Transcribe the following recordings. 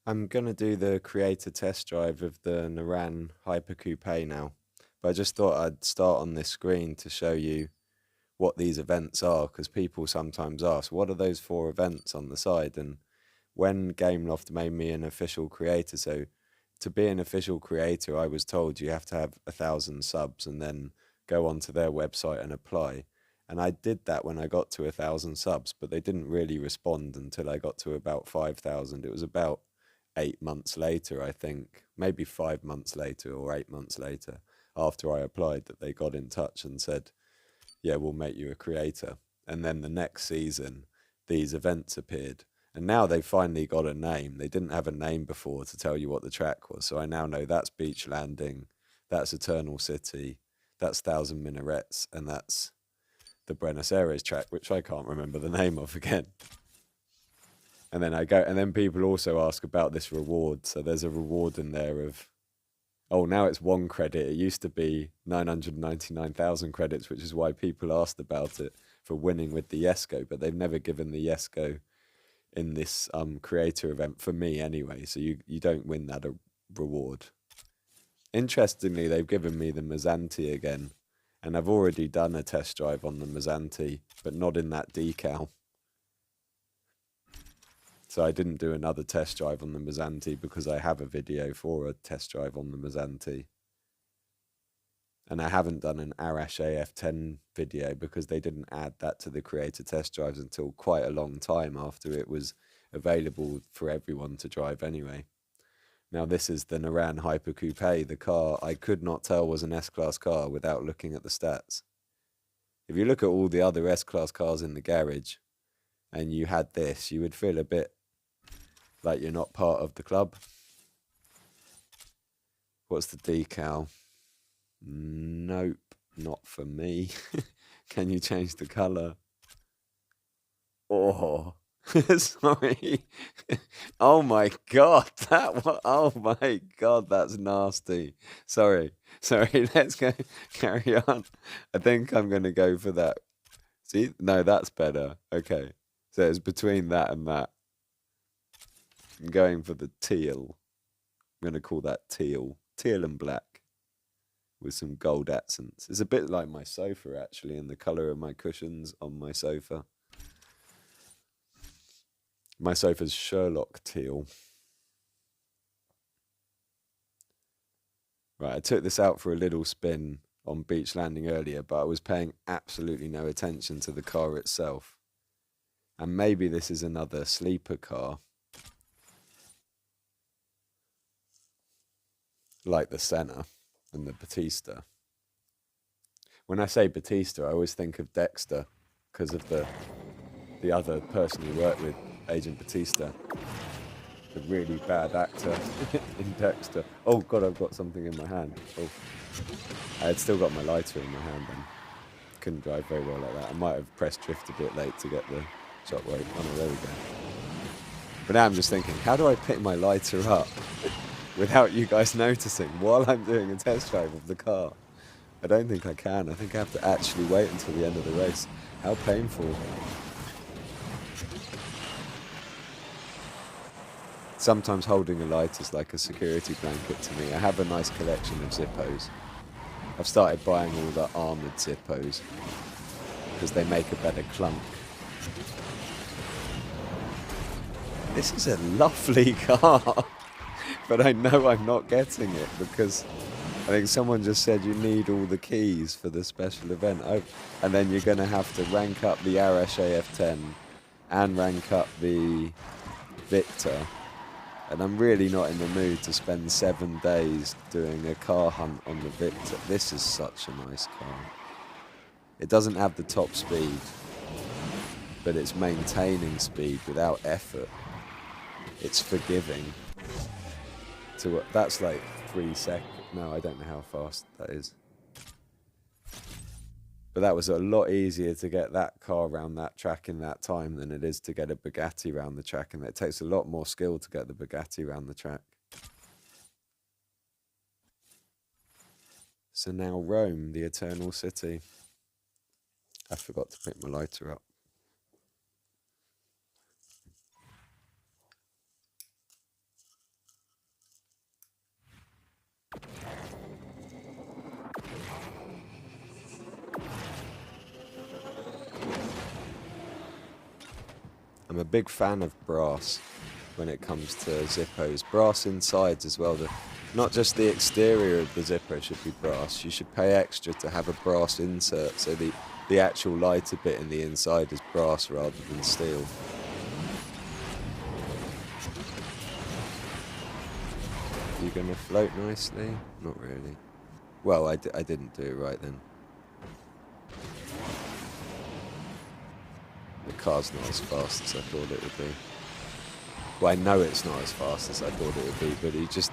I'm gonna do the creator test drive of the Naran Hyper Coupe now, but I just thought I'd start on this screen to show you what these events are, because people sometimes ask, what are those four events on the side? And when Gameloft made me an official creator, so to be an official creator, I was told you have to have 1,000 subs and then go onto their website and apply. And I did that when I got to 1,000 subs, but they didn't really respond until I got to about 5,000. It was about 8 months later, I think, maybe 5 months later or 8 months later, after I applied, that they got in touch and said, yeah, we'll make you a creator. And then the next season, these events appeared. And now they've finally got a name. They didn't have a name before to tell you what the track was. So I now know that's Beach Landing, that's Eternal City, that's Thousand Minarets, and that's the Buenos Aires track, which I can't remember the name of again. And then and then people also ask about this reward. So there's a reward in there of, oh, now it's 1 credit. It used to be 999,000 credits, which is why people asked about it for winning with the Yesco, but they've never given the Yesco in this creator event, for me anyway, so you don't win that reward. Interestingly, they've given me the Mazzanti again, and I've already done a test drive on the Mazzanti, but not in that decal. So I didn't do another test drive on the Mazzanti because I have a video for a test drive on the Mazzanti. And I haven't done an Arash AF10 video because they didn't add that to the creator test drives until quite a long time after it was available for everyone to drive anyway. Now this is the Naran Hyper Coupe, the car I could not tell was an S-Class car without looking at the stats. If you look at all the other S-Class cars in the garage and you had this, you would feel a bit like you're not part of the club. What's the decal? Nope, not for me. Can you change the color? Oh, sorry. Oh my god, oh my god, that's nasty. Sorry, let's go carry on. I think I'm gonna go for that. See, no, that's better. Okay, so it's between that and that. I'm going for the teal. I'm gonna call that teal and black, with some gold accents. It's a bit like my sofa, actually, and the colour of my cushions on my sofa. My sofa's Sherlock teal. Right, I took this out for a little spin on Beach Landing earlier, but I was paying absolutely no attention to the car itself. And maybe this is another sleeper car, like the Senna and the Batista. When I say Batista, I always think of Dexter because of the other person he worked with, Agent Batista, the really bad actor in Dexter. Oh god, I've got something in my hand. Oh, I had still got my lighter in my hand and couldn't drive very well like that. I might have pressed drift a bit late to get the shockwave. Oh no, there we go. But now I'm just thinking, how do I pick my lighter up without you guys noticing while I'm doing a test drive of the car? I don't think I can. I think I have to actually wait until the end of the race. How painful. Sometimes holding a light is like a security blanket to me. I have a nice collection of Zippos. I've started buying all the armoured Zippos because they make a better clunk. This is a lovely car, but I know I'm not getting it because I think someone just said you need all the keys for the special event. And then you're going to have to rank up the Arash AF10 and rank up the Victor. And I'm really not in the mood to spend 7 days doing a car hunt on the Victor. This is such a nice car. It doesn't have the top speed, but it's maintaining speed without effort. It's forgiving. That's like 3 seconds. No, I don't know how fast that is. But that was a lot easier to get that car around that track in that time than it is to get a Bugatti around the track, and it takes a lot more skill to get the Bugatti around the track. So now Rome, the Eternal City. I forgot to pick my lighter up. I'm a big fan of brass when it comes to Zippos. Brass insides as well. Not just the exterior of the Zippo should be brass. You should pay extra to have a brass insert, so the actual lighter bit in the inside is brass rather than steel. Are you going to float nicely? Not really. Well, I didn't do it right then. The car's not as fast as I thought it would be. Well, I know it's not as fast as I thought it would be, but you just,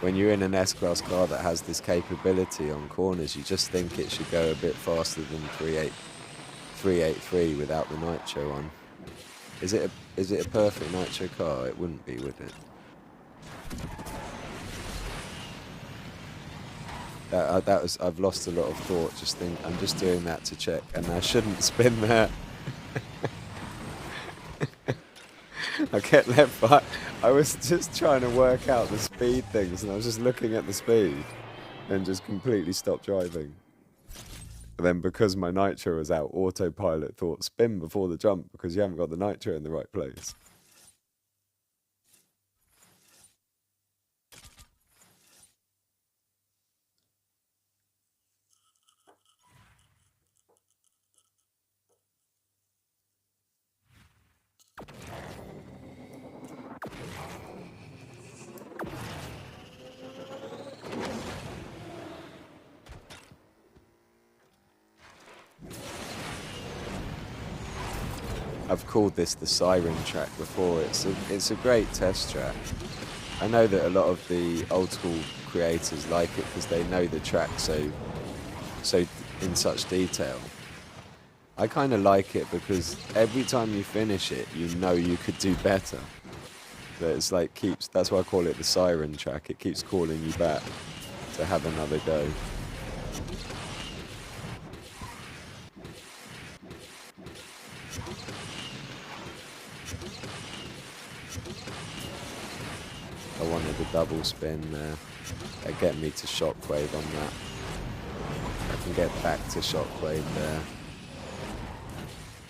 when you're in an S-Class car that has this capability on corners, you just think it should go a bit faster than 383 without the nitro on. Is it a perfect nitro car? It wouldn't be, would it? I've lost a lot of thought. I'm just doing that to check, and I shouldn't spin that. I get left by. I was just trying to work out the speed things, and I was just looking at the speed, and just completely stopped driving. And then because my nitro was out, autopilot thought spin before the jump because you haven't got the nitro in the right place. I've called this the siren track before. It's a great test track. I know that a lot of the old school creators like it because they know the track so in such detail. I kind of like it because every time you finish it, you know you could do better. But it's like that's why I call it the siren track. It keeps calling you back to have another go. I wanted a double spin there. That'd get me to shockwave on that. I can get back to shockwave there.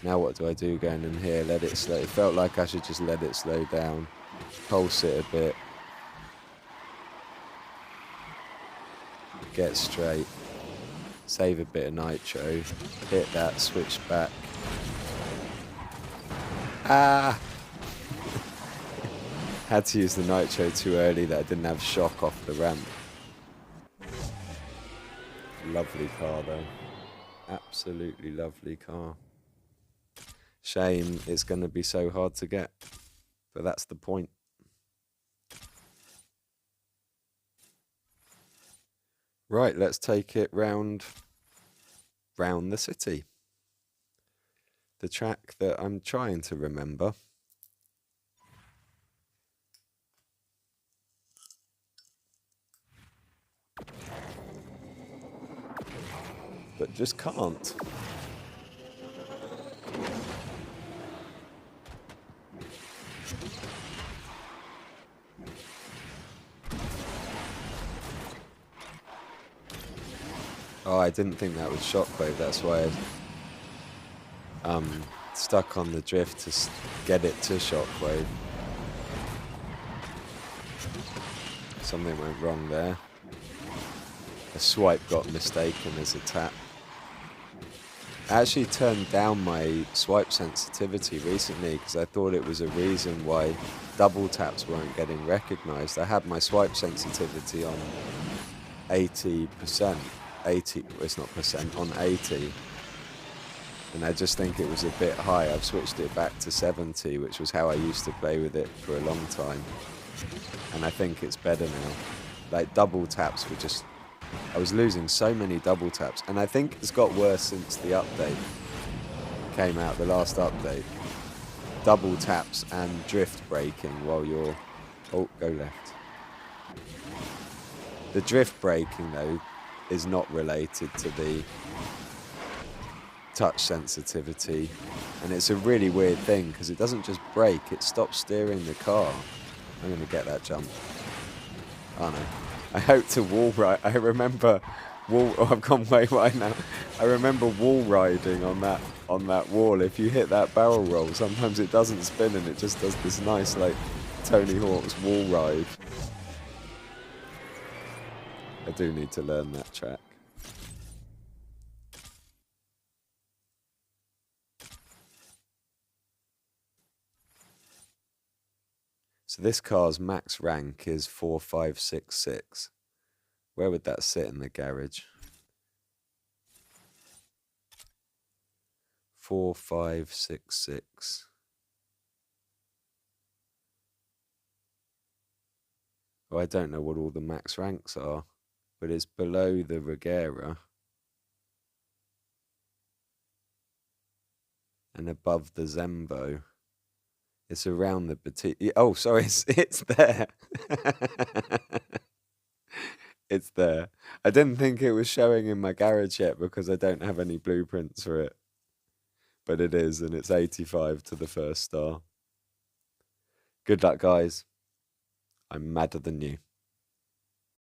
Now what do I do going in here? Let it slow. It felt like I should just let it slow down. Pulse it a bit. Get straight. Save a bit of nitro. Hit that, switch back. Ah! Had to use the nitro too early that I didn't have shock off the ramp. Lovely car though. Absolutely lovely car. Shame it's going to be so hard to get. But that's the point. Right, let's take it round the city. The track that I'm trying to remember. But just can't. Oh, I didn't think that was shockwave. That's why I stuck on the drift to get it to shockwave. Something went wrong there. A swipe got mistaken as a tap. I actually turned down my swipe sensitivity recently because I thought it was a reason why double taps weren't getting recognized. I had my swipe sensitivity on 80%. 80, it's not percent, on 80. And I just think it was a bit high. I've switched it back to 70, which was how I used to play with it for a long time. And I think it's better now. Like double taps were just, I was losing so many double taps. And I think it's got worse since the update came out, the last update. Double taps and drift braking while you're, oh, go left. The drift braking though is not related to the touch sensitivity, and it's a really weird thing because it doesn't just brake, it stops steering the car. I'm going to get that jump. Oh no. I hope to wall ride. I remember I've gone way wide now. I remember wall riding on that on that wall. If you hit that barrel roll, sometimes it doesn't spin and it just does this nice, like, Tony Hawk's wall ride. I do need to learn that track. So this car's max rank is 4566. Where would that sit in the garage? 4566. Oh, I don't know what all the max ranks are, but it's below the Regera and above the Zembo. It's around the Petit. Oh, sorry, it's there. It's there. I didn't think it was showing in my garage yet because I don't have any blueprints for it. But it is, and it's 85 to the first star. Good luck, guys. I'm madder than you.